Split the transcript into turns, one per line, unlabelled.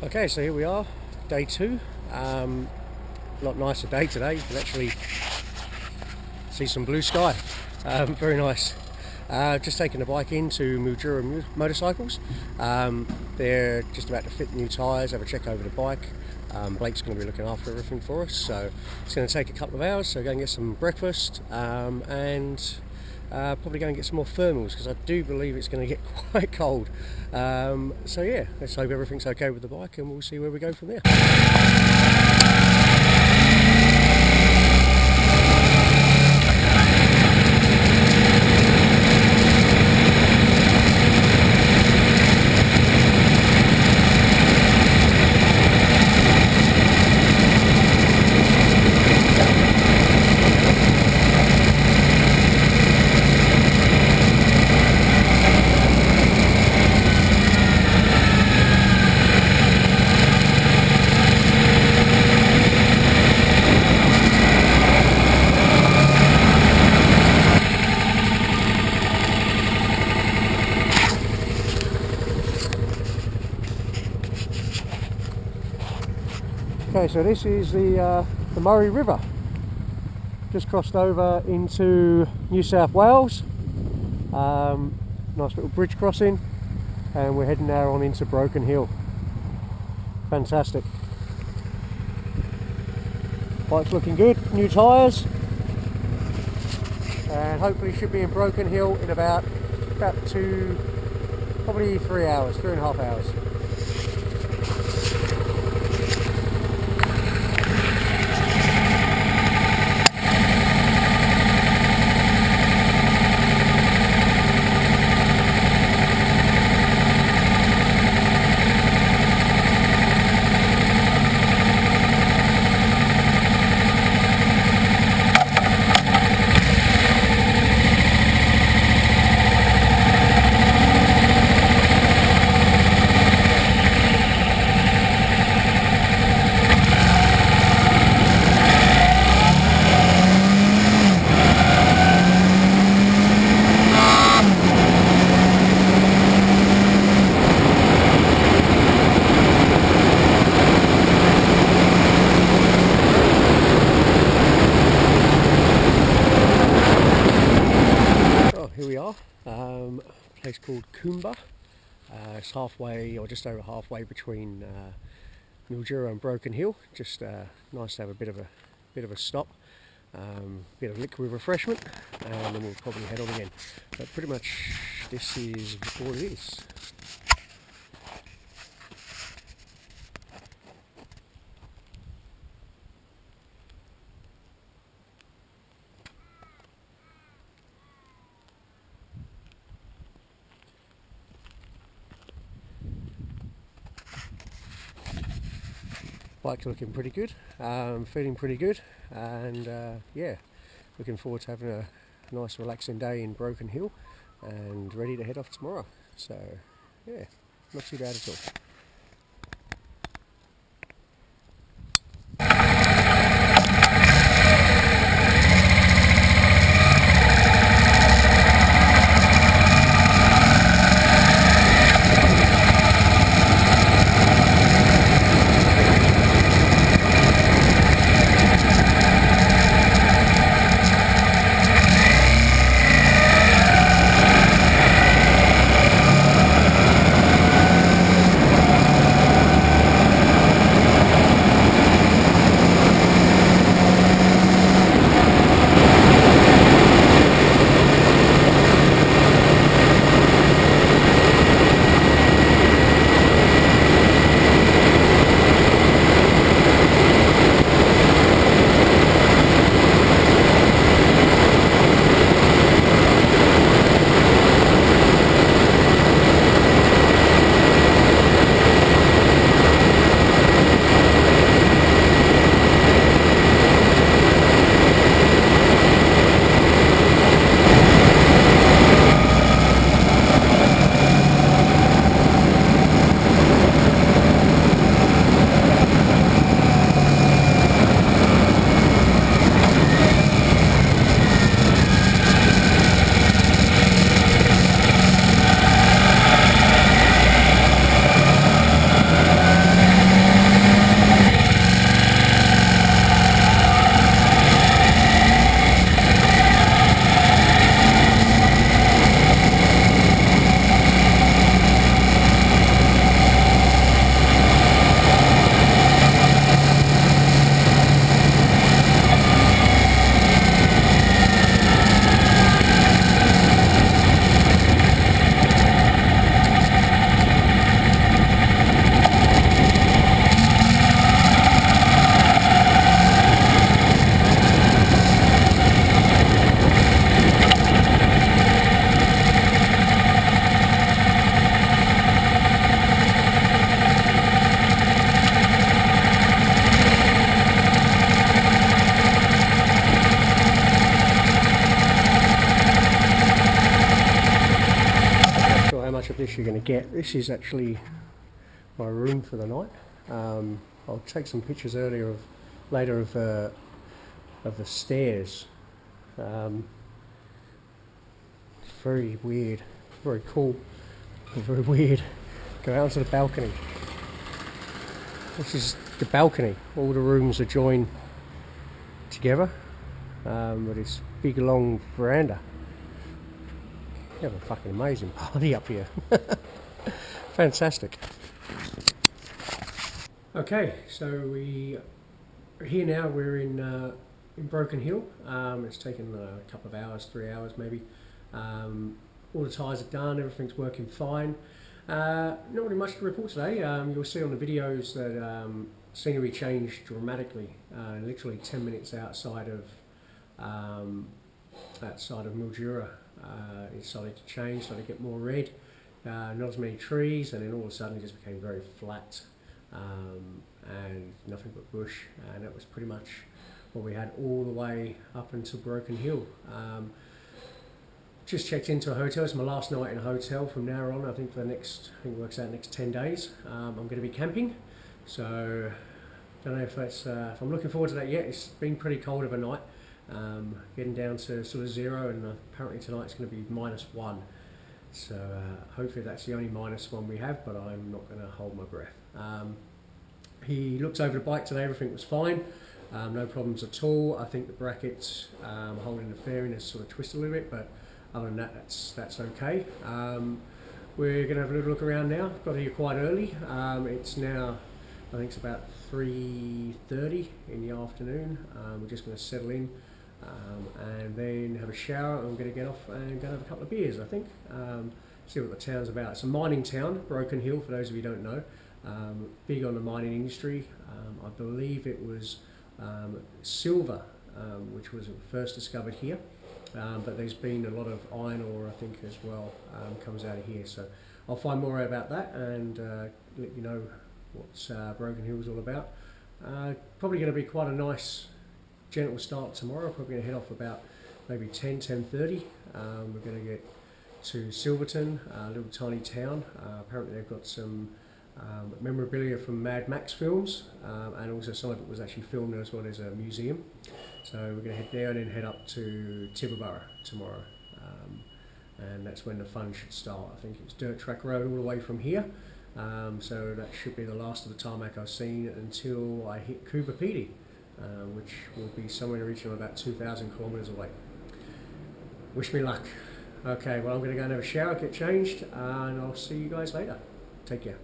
Okay, so here we are, day 2. A lot nicer day today. You can actually see some blue sky. Very nice. Just taking the bike into Mildura Motorcycles. They're just about to fit new tyres, have a check over the bike. Blake's going to be looking after everything for us, so it's going to take a couple of hours, so go and get some breakfast and probably go and get some more thermals, because I do believe it's going to get quite cold. So yeah, let's hope everything's okay with the bike and we'll see where we go from there. Okay, so this is the Murray River. Just crossed over into New South Wales. Nice little bridge crossing, and we're heading now on into Broken Hill. Fantastic. Bike's looking good, new tyres, and hopefully should be in Broken Hill in about probably 3 hours, 3.5 hours. Here we are, a place called Coomba. It's halfway, or just over halfway, between Mildura and Broken Hill. Just nice to have a bit of a stop, bit of liquid refreshment, and then we'll probably head on again. But pretty much this is all it is. Bike's looking pretty good, feeling pretty good, and yeah, looking forward to having a nice relaxing day in Broken Hill and ready to head off tomorrow. So yeah, not too bad at all. much of this you're going to get. This is actually my room for the night. I'll take some pictures later of the stairs. It's very weird, very cool, very weird. Go out onto the balcony. This is the balcony. All the rooms are joined together with this big long veranda. You have a fucking amazing party up here. Fantastic. Okay, so we are here now. We're in Broken Hill. It's taken a couple of hours, 3 hours maybe. All the tyres are done, everything's working fine. Not really much to report today. You'll see on the videos that scenery changed dramatically. Literally 10 minutes outside of Mildura, it started to change, started to get more red. Not as many trees, and then all of a sudden it just became very flat and nothing but bush. And that was pretty much what we had all the way up until Broken Hill. Just checked into a hotel. It's my last night in a hotel. From now on, I think it works out next 10 days. I'm going to be camping, so don't know if that's if I'm looking forward to that yet. It's been pretty cold overnight, getting down to sort of 0, and apparently tonight it's going to be -1. So hopefully that's the only -1 we have, but I'm not going to hold my breath. He looked over the bike today. Everything was fine. No problems at all. I think the brackets holding the fairing has sort of twisted a little bit, but other than that, that's okay. We're going to have a little look around now. Got here quite early. It's now, I think it's about 3:30 in the afternoon. We're just going to settle in and then have a shower, and we're going to get off and go have a couple of beers, I think. See what the town's about. It's a mining town, Broken Hill, for those of you who don't know. Big on the mining industry. I believe it was silver, which was first discovered here. But there's been a lot of iron ore, I think, as well, comes out of here. So I'll find more out about that and let you know what Broken Hill is all about. Probably going to be quite a nice, gentle start tomorrow. Probably going to head off about maybe 10:30. We're going to get to Silverton, a little tiny town. Apparently they've got some memorabilia from Mad Max films, and also some of it was actually filmed as well as a museum. So we're going to head there and then head up to Tibooburra tomorrow, and that's when the fun should start. I think it's dirt track road all the way from here, so that should be the last of the tarmac I've seen until I hit Coober Pedy, which will be somewhere in the region of about 2,000 kilometres away. Wish me luck. Okay, well, I'm going to go and have a shower, get changed, and I'll see you guys later. Take care.